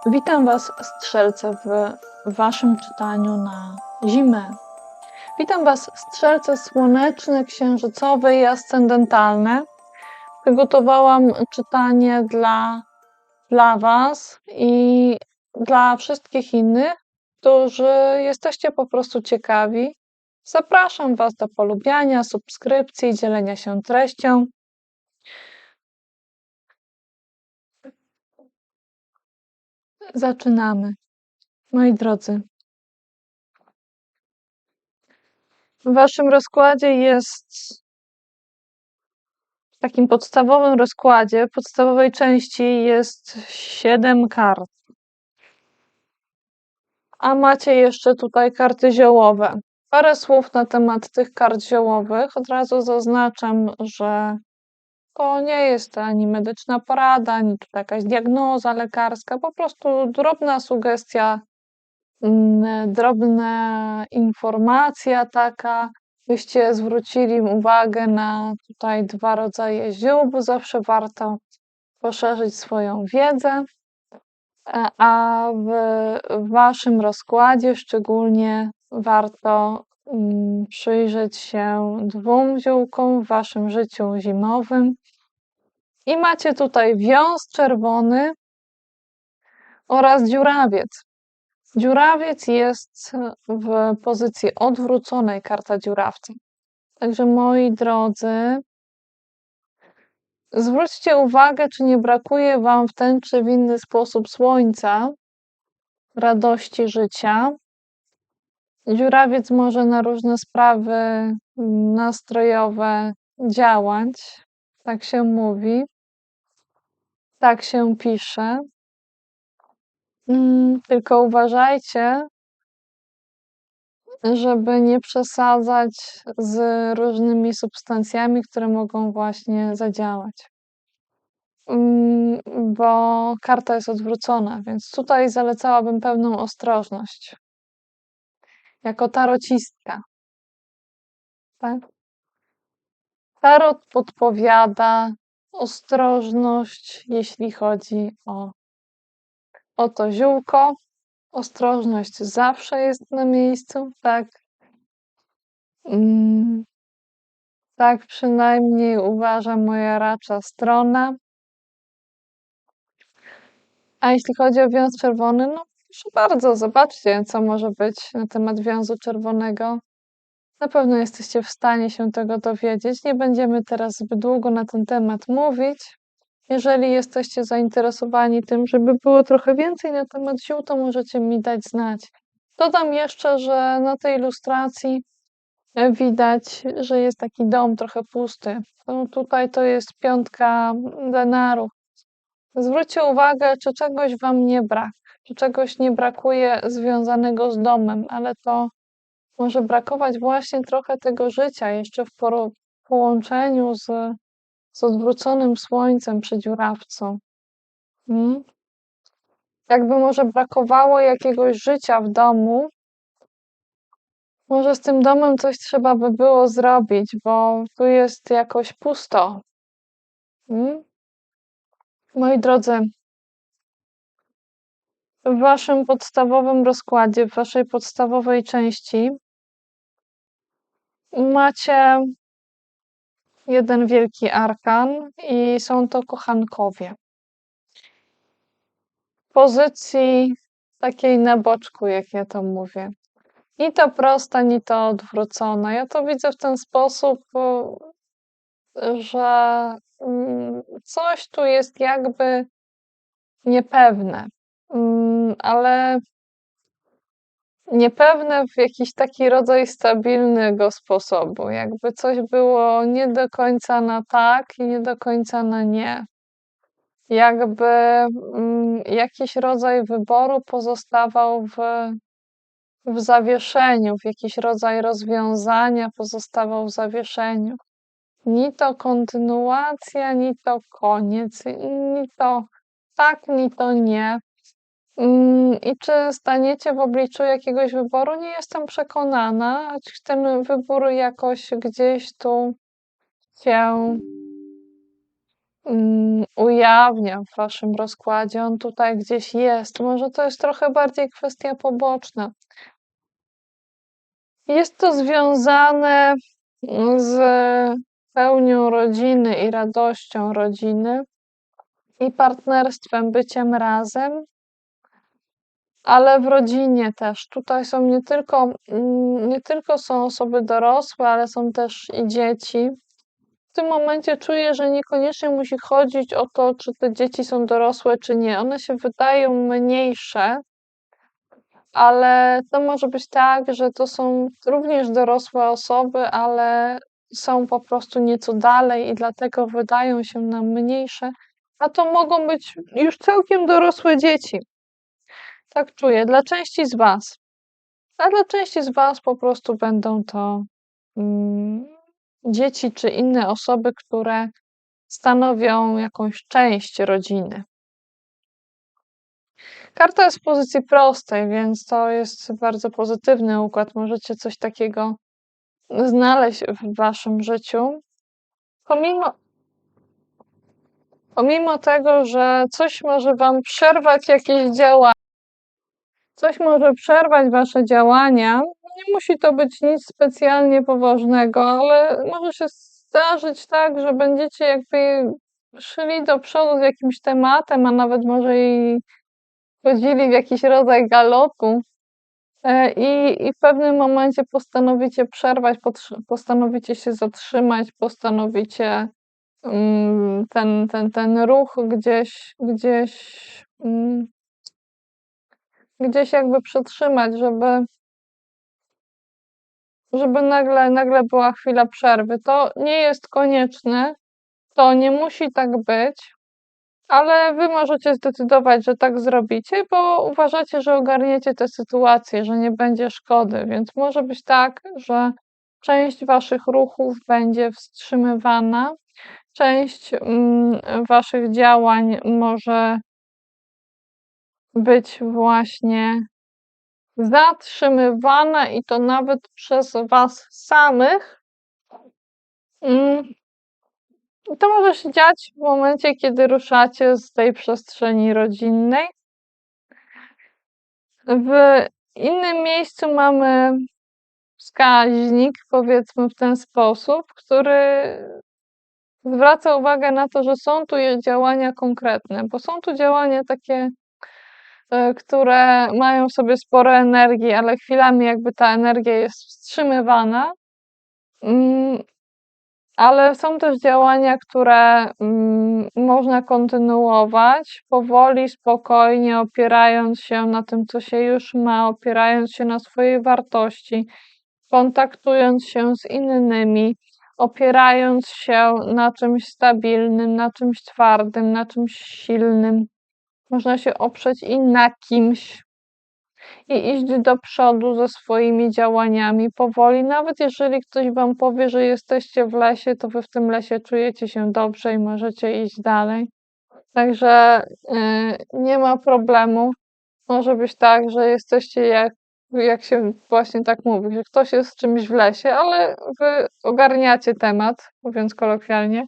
Witam Was, strzelce, w Waszym czytaniu na zimę. Witam Was, strzelce słoneczne, księżycowe i ascendentalne. Przygotowałam czytanie dla Was i dla wszystkich innych, którzy jesteście po prostu ciekawi. Zapraszam Was do polubiania, subskrypcji, dzielenia się treścią. Zaczynamy. Moi drodzy, w Waszym rozkładzie w takim podstawowym rozkładzie, podstawowej części jest 7 kart. A macie jeszcze tutaj karty ziołowe. Parę słów na temat tych kart ziołowych. Od razu zaznaczam, że to nie jest ani medyczna porada, ani tutaj jakaś diagnoza lekarska, po prostu drobna sugestia, drobna informacja taka, byście zwrócili uwagę na tutaj 2 rodzaje ziół, bo zawsze warto poszerzyć swoją wiedzę, a w Waszym rozkładzie szczególnie warto przyjrzeć się 2 ziółkom w Waszym życiu zimowym. I macie tutaj wiąz czerwony oraz dziurawiec. Dziurawiec jest w pozycji odwróconej, karta dziurawca. Także moi drodzy, zwróćcie uwagę, czy nie brakuje Wam w ten czy w inny sposób słońca, radości życia. Dziurawiec może na różne sprawy nastrojowe działać, tak się mówi, tak się pisze. Tylko uważajcie, żeby nie przesadzać z różnymi substancjami, które mogą właśnie zadziałać. Bo karta jest odwrócona, więc tutaj zalecałabym pewną ostrożność. Jako tarocistka, tak? Tarot podpowiada ostrożność, jeśli chodzi o to ziółko. Ostrożność zawsze jest na miejscu, tak? Tak przynajmniej uważa moja racza strona. A jeśli chodzi o wiąz czerwony, no proszę bardzo, zobaczcie, co może być na temat wiązu czerwonego. Na pewno jesteście w stanie się tego dowiedzieć. Nie będziemy teraz zbyt długo na ten temat mówić. Jeżeli jesteście zainteresowani tym, żeby było trochę więcej na temat ziół, to możecie mi dać znać. Dodam jeszcze, że na tej ilustracji widać, że jest taki dom trochę pusty. No tutaj to jest 5 denarów. Zwróćcie uwagę, czy czegoś Wam nie brak, czy czegoś nie brakuje związanego z domem, ale to może brakować właśnie trochę tego życia jeszcze w połączeniu z odwróconym słońcem przy dziurawcu. Jakby może brakowało jakiegoś życia w domu, może z tym domem coś trzeba by było zrobić, bo tu jest jakoś pusto. Moi drodzy, w Waszym podstawowym rozkładzie, w Waszej podstawowej części macie jeden wielki arkan i są to kochankowie. W pozycji takiej na boczku, jak ja to mówię. Ni to prosta, ni to odwrócona. Ja to widzę w ten sposób, że coś tu jest jakby niepewne, ale niepewne w jakiś taki rodzaj stabilnego sposobu. Jakby coś było nie do końca na tak i nie do końca na nie. Jakby jakiś rodzaj wyboru pozostawał w zawieszeniu, w jakiś rodzaj rozwiązania pozostawał w zawieszeniu. Ni to kontynuacja, ni to koniec, ni to tak, ni to nie. I czy staniecie w obliczu jakiegoś wyboru? Nie jestem przekonana, choć ten wybór jakoś gdzieś tu się ujawnia w waszym rozkładzie. On tutaj gdzieś jest. Może to jest trochę bardziej kwestia poboczna. Jest to związane z pełnią rodziny i radością rodziny i partnerstwem, byciem razem, ale w rodzinie też. Tutaj są nie tylko są osoby dorosłe, ale są też i dzieci. W tym momencie czuję, że niekoniecznie musi chodzić o to, czy te dzieci są dorosłe, czy nie. One się wydają mniejsze, ale to może być tak, że to są również dorosłe osoby, ale są po prostu nieco dalej i dlatego wydają się nam mniejsze, a to mogą być już całkiem dorosłe dzieci. Tak czuję, dla części z was. A dla części z was po prostu będą to dzieci czy inne osoby, które stanowią jakąś część rodziny. Karta jest w pozycji prostej, więc to jest bardzo pozytywny układ. Możecie coś takiego znaleźć w waszym życiu. Pomimo tego, że coś może wam przerwać jakieś działania, coś może przerwać wasze działania, nie musi to być nic specjalnie poważnego, ale może się zdarzyć tak, że będziecie jakby szli do przodu z jakimś tematem, a nawet może i wchodzili w jakiś rodzaj galopu i w pewnym momencie postanowicie przerwać, postanowicie się zatrzymać, postanowicie ten ruch gdzieś jakby przetrzymać, żeby nagle była chwila przerwy. To nie jest konieczne, to nie musi tak być, ale wy możecie zdecydować, że tak zrobicie, bo uważacie, że ogarniecie tę sytuację, że nie będzie szkody, więc może być tak, że część waszych ruchów będzie wstrzymywana, część waszych działań może być właśnie zatrzymywana i to nawet przez was samych. To może się dziać w momencie, kiedy ruszacie z tej przestrzeni rodzinnej. W innym miejscu mamy wskaźnik, powiedzmy w ten sposób, który zwraca uwagę na to, że są tu działania konkretne, bo są tu działania takie, które mają w sobie sporo energii, ale chwilami jakby ta energia jest wstrzymywana. Ale są też działania, które można kontynuować powoli, spokojnie, opierając się na tym, co się już ma, opierając się na swojej wartości, kontaktując się z innymi, opierając się na czymś stabilnym, na czymś twardym, na czymś silnym. Można się oprzeć i na kimś i iść do przodu ze swoimi działaniami powoli. Nawet jeżeli ktoś wam powie, że jesteście w lesie, to wy w tym lesie czujecie się dobrze i możecie iść dalej. Także nie ma problemu. Może być tak, że jesteście jak się właśnie tak mówi, że ktoś jest z czymś w lesie, ale wy ogarniacie temat, mówiąc kolokwialnie.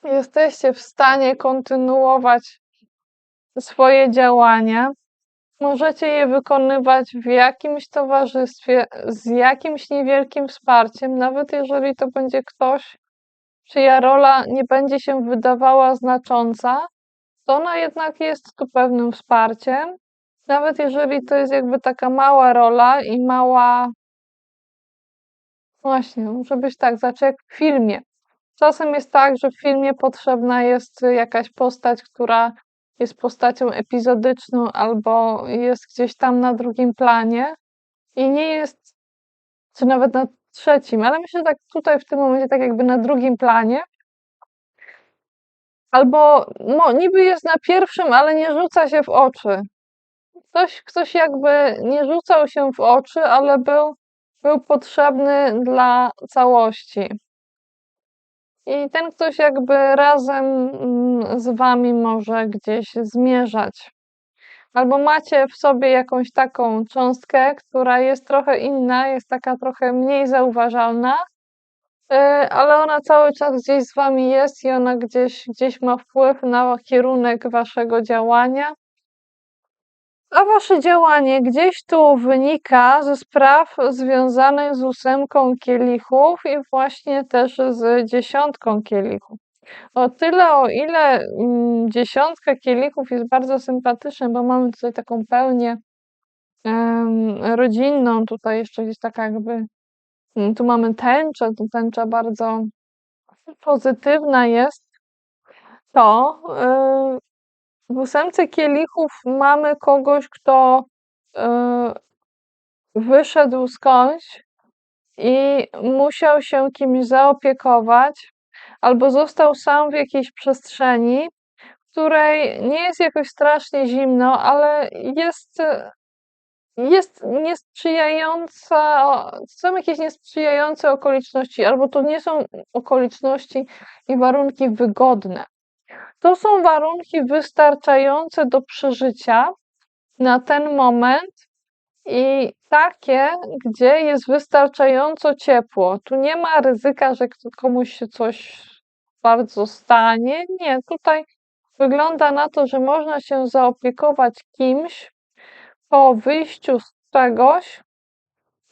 Jesteście w stanie kontynuować swoje działania. Możecie je wykonywać w jakimś towarzystwie, z jakimś niewielkim wsparciem, nawet jeżeli to będzie ktoś, czyja rola nie będzie się wydawała znacząca, to ona jednak jest tu pewnym wsparciem. Nawet jeżeli to jest jakby taka mała rola i mała, właśnie, może być tak, znaczy jak w filmie. Czasem jest tak, że w filmie potrzebna jest jakaś postać, która jest postacią epizodyczną albo jest gdzieś tam na drugim planie i nie jest, czy nawet na trzecim, ale myślę, że tak tutaj w tym momencie tak jakby na drugim planie. Albo niby jest na pierwszym, ale nie rzuca się w oczy. Ktoś jakby nie rzucał się w oczy, ale był potrzebny dla całości. I ten ktoś jakby razem z wami może gdzieś zmierzać. Albo macie w sobie jakąś taką cząstkę, która jest trochę inna, jest taka trochę mniej zauważalna, ale ona cały czas gdzieś z wami jest i ona gdzieś ma wpływ na kierunek waszego działania. A wasze działanie gdzieś tu wynika ze spraw związanych z 8 kielichów i właśnie też z 10 kielichów. O tyle, o ile 10 kielichów jest bardzo sympatyczna, bo mamy tutaj taką pełnię rodzinną, tutaj jeszcze gdzieś taka jakby, tu mamy tęczę, tu tęcza bardzo pozytywna jest, to w 8 kielichów mamy kogoś, kto wyszedł skądś i musiał się kimś zaopiekować, albo został sam w jakiejś przestrzeni, w której nie jest jakoś strasznie zimno, ale jest niesprzyjająca, są jakieś niesprzyjające okoliczności, albo to nie są okoliczności i warunki wygodne. To są warunki wystarczające do przeżycia na ten moment i takie, gdzie jest wystarczająco ciepło. Tu nie ma ryzyka, że komuś się coś bardzo stanie. Nie, tutaj wygląda na to, że można się zaopiekować kimś po wyjściu z czegoś.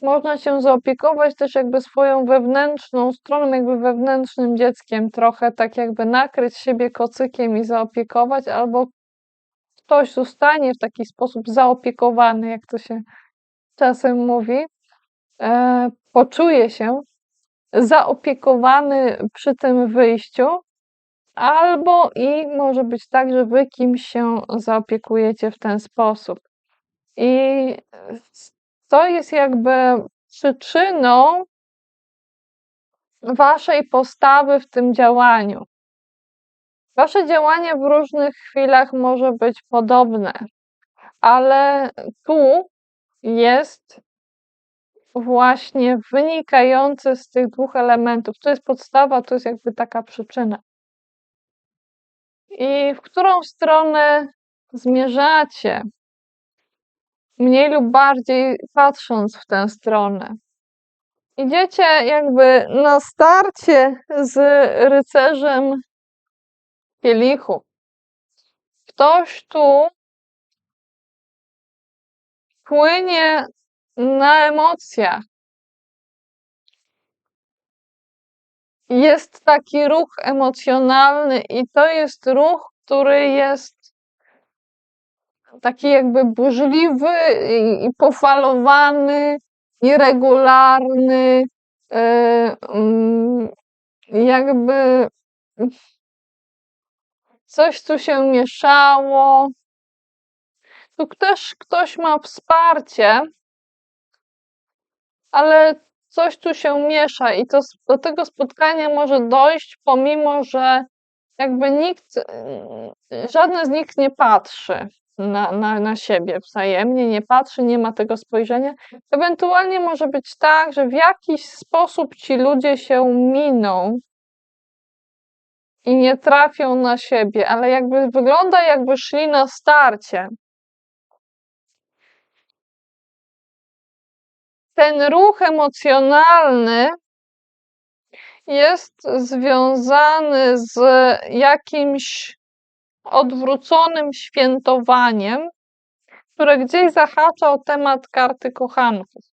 Można się zaopiekować też jakby swoją wewnętrzną stroną, jakby wewnętrznym dzieckiem, trochę tak jakby nakryć siebie kocykiem i zaopiekować, albo ktoś zostanie w taki sposób zaopiekowany, jak to się czasem mówi, poczuje się zaopiekowany przy tym wyjściu, albo i może być tak, że wy kimś się zaopiekujecie w ten sposób. I to jest jakby przyczyną waszej postawy w tym działaniu. Wasze działanie w różnych chwilach może być podobne, ale tu jest właśnie wynikający z tych 2 elementów. To jest podstawa, to jest jakby taka przyczyna. I w którą stronę zmierzacie, mniej lub bardziej patrząc w tę stronę. Idziecie jakby na starcie z rycerzem kielichu. Ktoś tu płynie na emocjach. Jest taki ruch emocjonalny i to jest ruch, który jest taki jakby burzliwy i pofalowany, nieregularny, jakby coś tu się mieszało. Tu też ktoś ma wsparcie, ale coś tu się miesza i do tego spotkania może dojść, pomimo że jakby żadne z nich nie patrzy na siebie wzajemnie, nie patrzy, nie ma tego spojrzenia. Ewentualnie może być tak, że w jakiś sposób ci ludzie się miną i nie trafią na siebie, ale jakby wygląda, jakby szli na starcie. Ten ruch emocjonalny jest związany z jakimś odwróconym świętowaniem, które gdzieś zahacza o temat karty kochanków.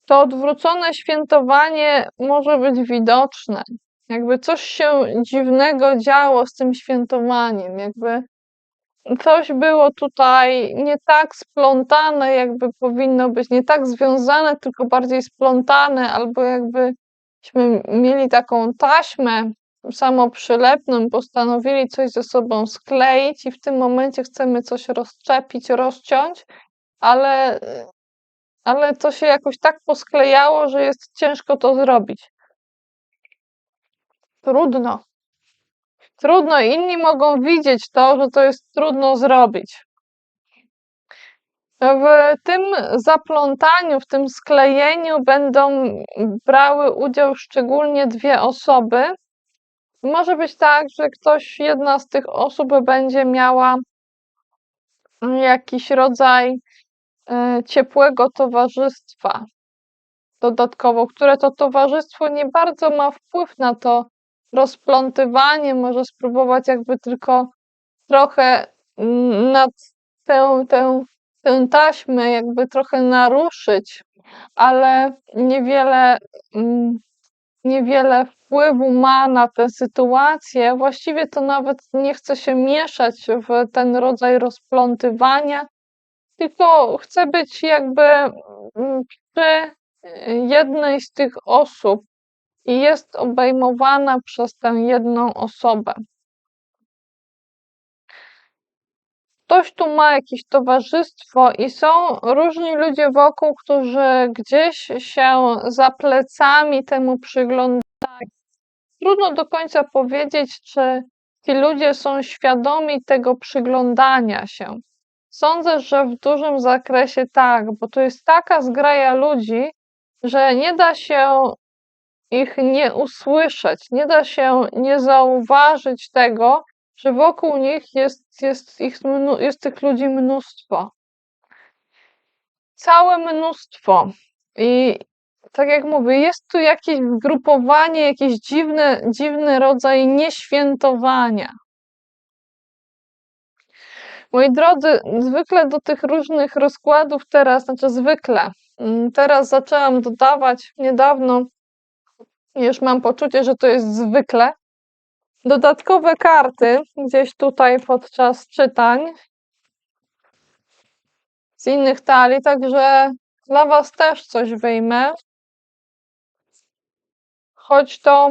To odwrócone świętowanie może być widoczne. Jakby coś się dziwnego działo z tym świętowaniem, jakby coś było tutaj nie tak splątane, jakby powinno być, nie tak związane, tylko bardziej splątane, albo jakbyśmy mieli taką taśmę samoprzylepną, postanowili coś ze sobą skleić i w tym momencie chcemy coś rozczepić, rozciąć, ale to się jakoś tak posklejało, że jest ciężko to zrobić. Trudno. Trudno, inni mogą widzieć to, że to jest trudno zrobić. W tym zaplątaniu, w tym sklejeniu będą brały udział szczególnie 2 osoby. Może być tak, że jedna z tych osób będzie miała jakiś rodzaj ciepłego towarzystwa. dodatkowo, które to towarzystwo nie bardzo ma wpływ na to rozplątywanie, może spróbować jakby tylko trochę nad tę taśmę jakby trochę naruszyć, ale niewiele wpływu ma na tę sytuację. Właściwie to nawet nie chce się mieszać w ten rodzaj rozplątywania, tylko chce być jakby przy jednej z tych osób i jest obejmowana przez tę jedną osobę. Ktoś tu ma jakieś towarzystwo i są różni ludzie wokół, którzy gdzieś się za plecami temu przyglądają. Trudno do końca powiedzieć, czy ci ludzie są świadomi tego przyglądania się. Sądzę, że w dużym zakresie tak, bo to jest taka zgraja ludzi, że nie da się ich nie usłyszeć, nie da się nie zauważyć tego, że wokół nich jest tych ludzi mnóstwo. Całe mnóstwo. I tak jak mówię, jest tu jakieś zgrupowanie, jakiś dziwny rodzaj nieświętowania. Moi drodzy, zwykle do tych różnych rozkładów teraz zaczęłam dodawać niedawno, już mam poczucie, że to jest zwykle, dodatkowe karty gdzieś tutaj podczas czytań z innych talii, także dla Was też coś wyjmę. Choć to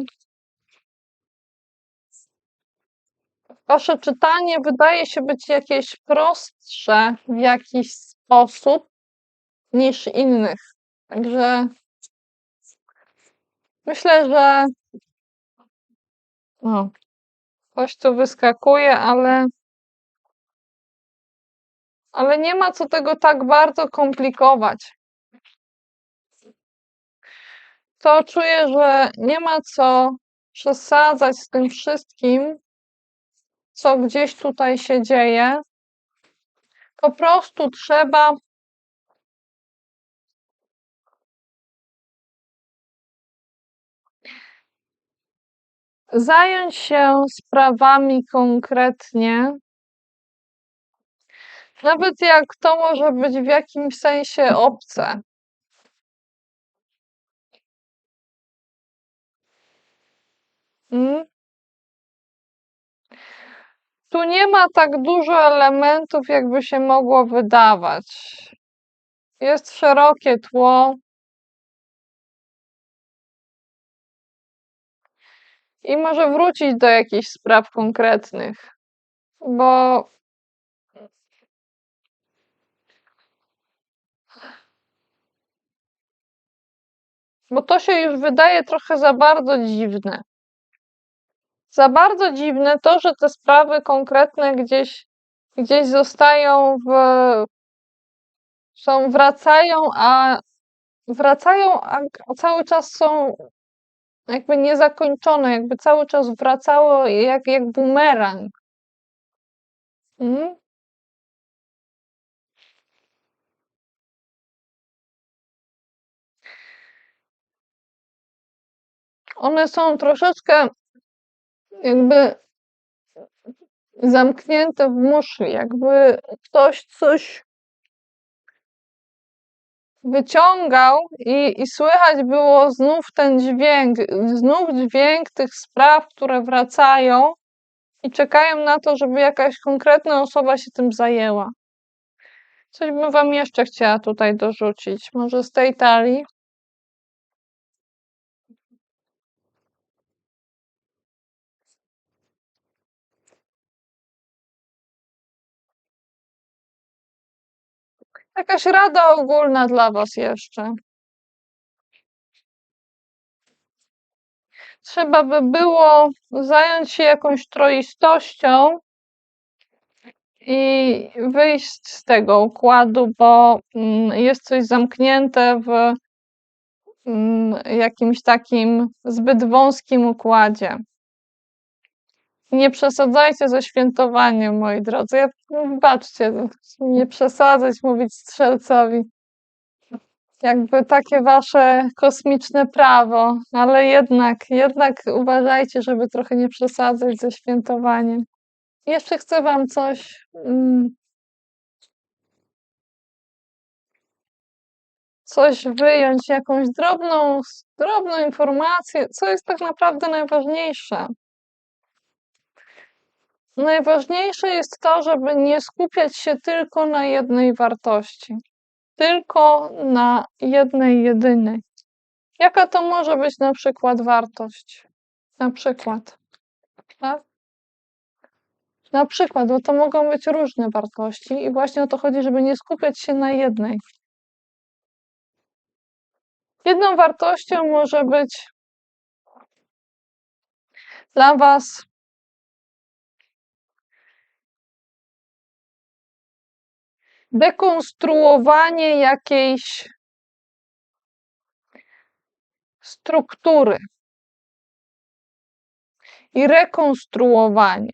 Wasze czytanie wydaje się być jakieś prostsze w jakiś sposób niż innych. Także myślę, że coś tu wyskakuje, ale nie ma co tego tak bardzo komplikować. To czuję, że nie ma co przesadzać z tym wszystkim, co gdzieś tutaj się dzieje. Po prostu trzeba zająć się sprawami konkretnie, nawet jak to może być w jakimś sensie obce. Tu nie ma tak dużo elementów, jakby się mogło wydawać. Jest szerokie tło i może wrócić do jakichś spraw konkretnych, bo to się już wydaje trochę za bardzo dziwne. Za bardzo dziwne to, że te sprawy konkretne gdzieś zostają wracają, a cały czas są jakby niezakończone, jakby cały czas wracało jak bumerang. One są troszeczkę jakby zamknięte w muszli, jakby ktoś coś wyciągał i słychać było znów ten dźwięk tych spraw, które wracają i czekają na to, żeby jakaś konkretna osoba się tym zajęła. Coś bym Wam jeszcze chciała tutaj dorzucić, może z tej talii. Jakaś rada ogólna dla Was jeszcze. Trzeba by było zająć się jakąś troistością i wyjść z tego układu, bo jest coś zamknięte w jakimś takim zbyt wąskim układzie. Nie przesadzajcie ze świętowaniem, moi drodzy. Wybaczcie, nie przesadzać, mówić strzelcowi. jakby takie wasze kosmiczne prawo, ale jednak uważajcie, żeby trochę nie przesadzać ze świętowaniem. Jeszcze chcę wam coś wyjąć, jakąś drobną informację, co jest tak naprawdę najważniejsze. Najważniejsze jest to, żeby nie skupiać się tylko na jednej wartości, tylko na jednej, jedynej. Jaka to może być na przykład wartość? Na przykład, tak? Na przykład, bo to mogą być różne wartości i właśnie o to chodzi, żeby nie skupiać się na jednej. Jedną wartością może być dla was dekonstruowanie jakiejś struktury i rekonstruowanie.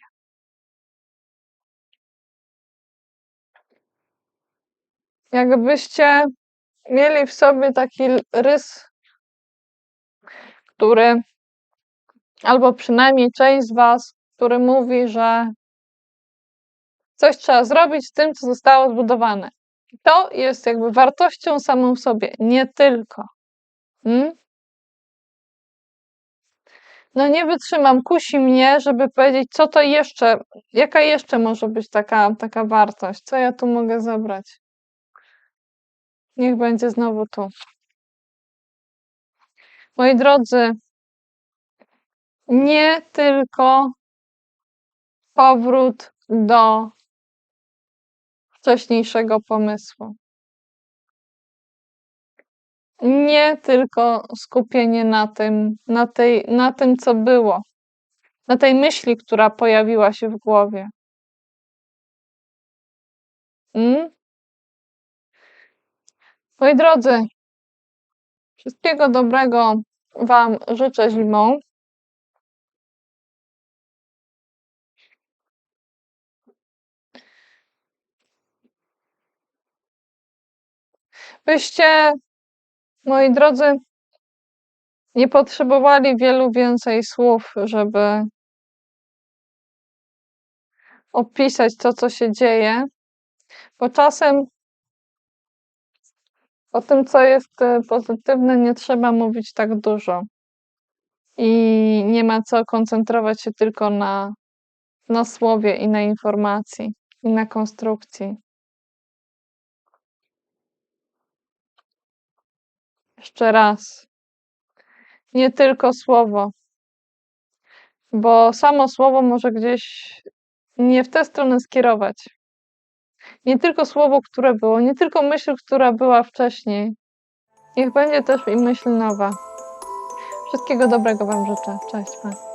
Jakbyście mieli w sobie taki rys, który, albo przynajmniej część z was, który mówi, że coś trzeba zrobić z tym, co zostało zbudowane. To jest jakby wartością samą w sobie, nie tylko. No nie wytrzymam, kusi mnie, żeby powiedzieć, co to jeszcze, jaka jeszcze może być taka wartość, co ja tu mogę zabrać. Niech będzie znowu tu. Moi drodzy, nie tylko powrót do wcześniejszego pomysłu. Nie tylko skupienie na tym, co było, na tej myśli, która pojawiła się w głowie. Moi drodzy, wszystkiego dobrego wam życzę zimą. Byście, moi drodzy, nie potrzebowali wielu więcej słów, żeby opisać to, co się dzieje, bo czasem o tym, co jest pozytywne, nie trzeba mówić tak dużo. I nie ma co koncentrować się tylko na słowie i na informacji, i na konstrukcji. Jeszcze raz. Nie tylko słowo, bo samo słowo może gdzieś nie w tę stronę skierować. Nie tylko słowo, które było, nie tylko myśl, która była wcześniej. Niech będzie też i myśl nowa. Wszystkiego dobrego wam życzę. Cześć. Pa.